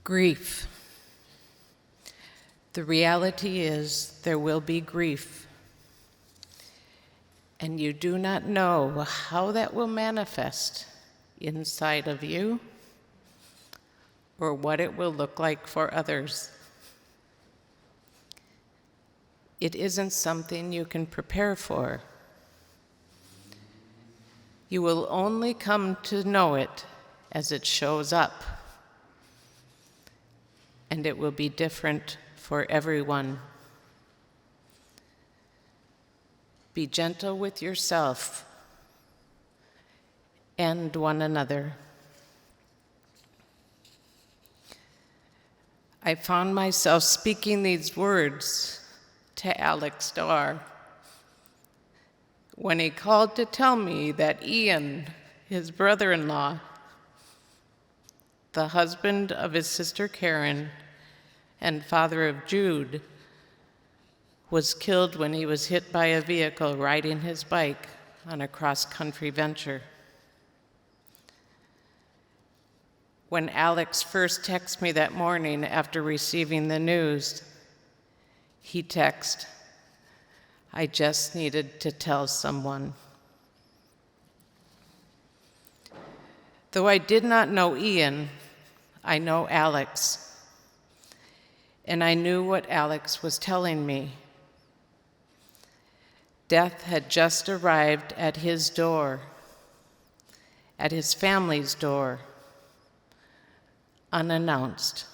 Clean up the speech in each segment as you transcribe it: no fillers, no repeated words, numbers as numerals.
Grief. The reality is there will be grief, and you do not know how that will manifest inside of you or what it will look like for others. It isn't something you can prepare for. You will only come to know it as it shows up, and it will be different for everyone. Be gentle with yourself and one another. I found myself speaking these words to Alex Starr when he called to tell me that Ian, his brother-in-law, the husband of his sister Karen and father of Jude, was killed when he was hit by a vehicle riding his bike on a cross-country venture. When Alex first texted me that morning after receiving the news, he texted, "I just needed to tell someone." Though I did not know Ian, I know Alex, and I knew what Alex was telling me. Death had just arrived at his door, at his family's door, unannounced.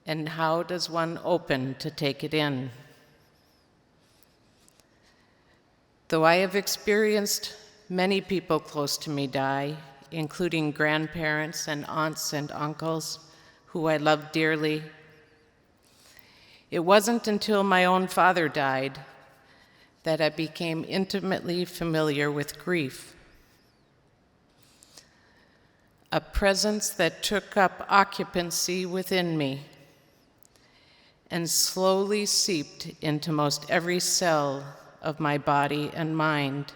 And how does one open to take it in? Though I have experienced many people close to me die, including grandparents and aunts and uncles who I love dearly, it wasn't until my own father died that I became intimately familiar with grief. A presence that took up occupancy within me and slowly seeped into most every cell of my body and mind,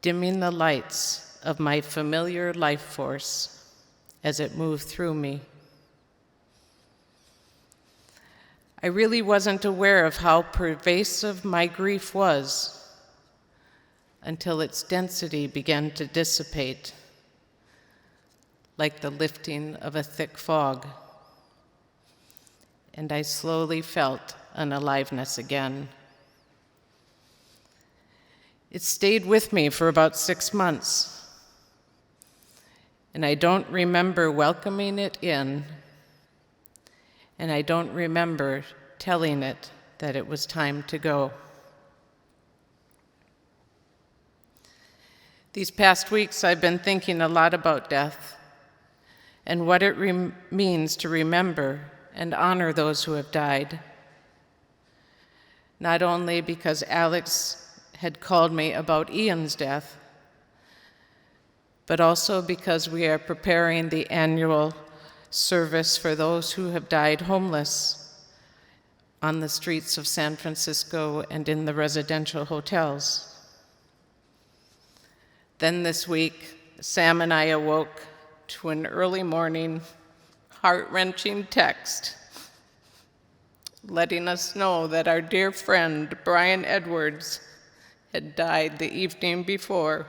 dimming the lights of my familiar life force as it moved through me. I really wasn't aware of how pervasive my grief was until its density began to dissipate, like the lifting of a thick fog, and I slowly felt an aliveness again. It stayed with me for about 6 months, and I don't remember welcoming it in, and I don't remember telling it that it was time to go. These past weeks, I've been thinking a lot about death and what it means to remember and honor those who have died. Not only because Alex had called me about Ian's death, but also because we are preparing the annual service for those who have died homeless on the streets of San Francisco and in the residential hotels. Then this week, Sam and I awoke to an early morning, heart-wrenching text letting us know that our dear friend, Brian Edwards, had died the evening before.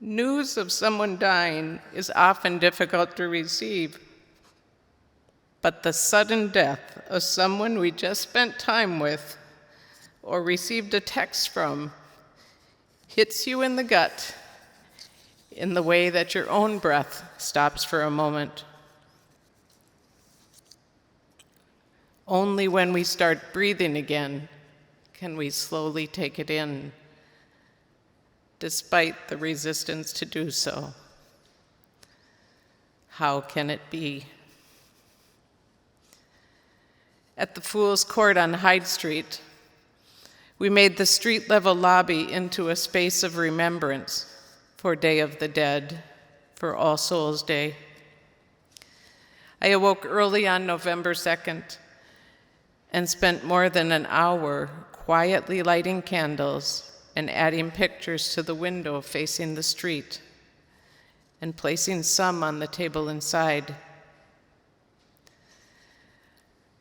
News of someone dying is often difficult to receive, but the sudden death of someone we just spent time with or received a text from hits you in the gut in the way that your own breath stops for a moment. Only when we start breathing again can we slowly take it in, despite the resistance to do so. How can it be? At the Fool's Court on Hyde Street, we made the street-level lobby into a space of remembrance for Day of the Dead, for All Souls Day. I awoke early on November 2nd and spent more than an hour quietly lighting candles and adding pictures to the window facing the street, and placing some on the table inside.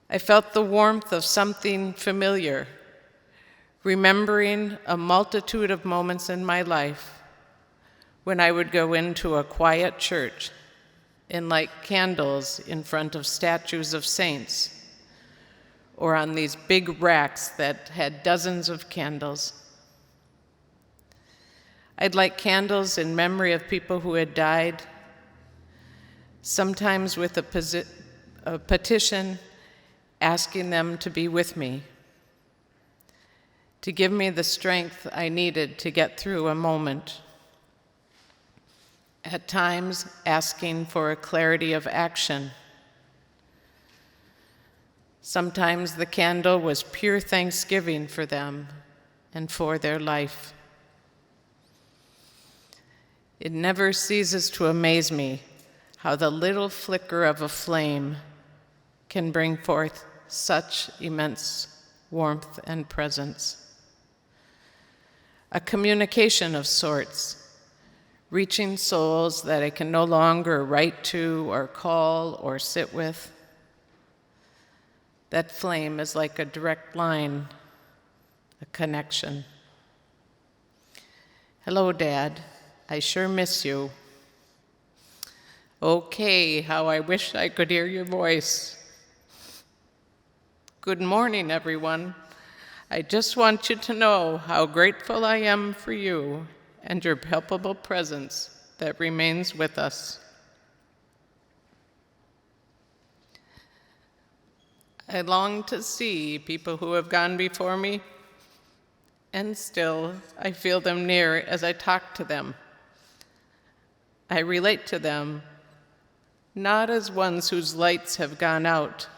I felt the warmth of something familiar, remembering a multitude of moments in my life when I would go into a quiet church and light candles in front of statues of saints, or on these big racks that had dozens of candles. I'd light candles in memory of people who had died, sometimes with a petition asking them to be with me, to give me the strength I needed to get through a moment. At times, asking for a clarity of action. Sometimes the candle was pure thanksgiving for them and for their life. It never ceases to amaze me how the little flicker of a flame can bring forth such immense warmth and presence. A communication of sorts, reaching souls that I can no longer write to or call or sit with. That flame is like a direct line, a connection. Hello, Dad. I sure miss you. Okay, how I wish I could hear your voice. Good morning, everyone. I just want you to know how grateful I am for you and your palpable presence that remains with us. I long to see people who have gone before me, and still I feel them near as I talk to them. I relate to them, not as ones whose lights have gone out,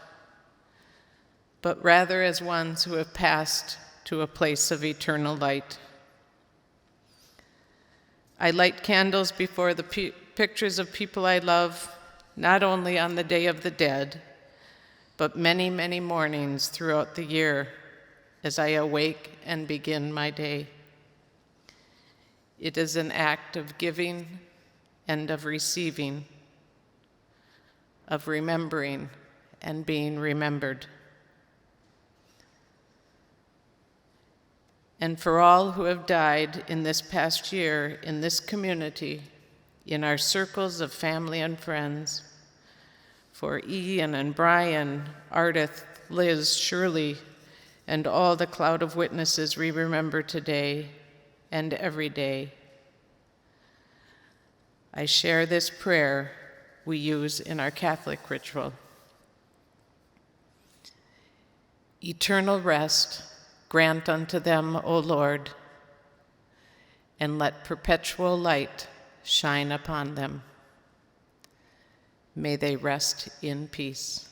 but rather as ones who have passed to a place of eternal light. I light candles before the pictures of people I love, not only on the Day of the Dead, but many, many mornings throughout the year as I awake and begin my day. It is an act of giving and of receiving, of remembering and being remembered. And for all who have died in this past year in this community, in our circles of family and friends, for Ian and Brian, Ardith, Liz, Shirley, and all the cloud of witnesses we remember today and every day, I share this prayer we use in our Catholic ritual. Eternal rest grant unto them, O Lord, and let perpetual light shine upon them. May they rest in peace.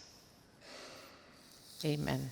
Amen.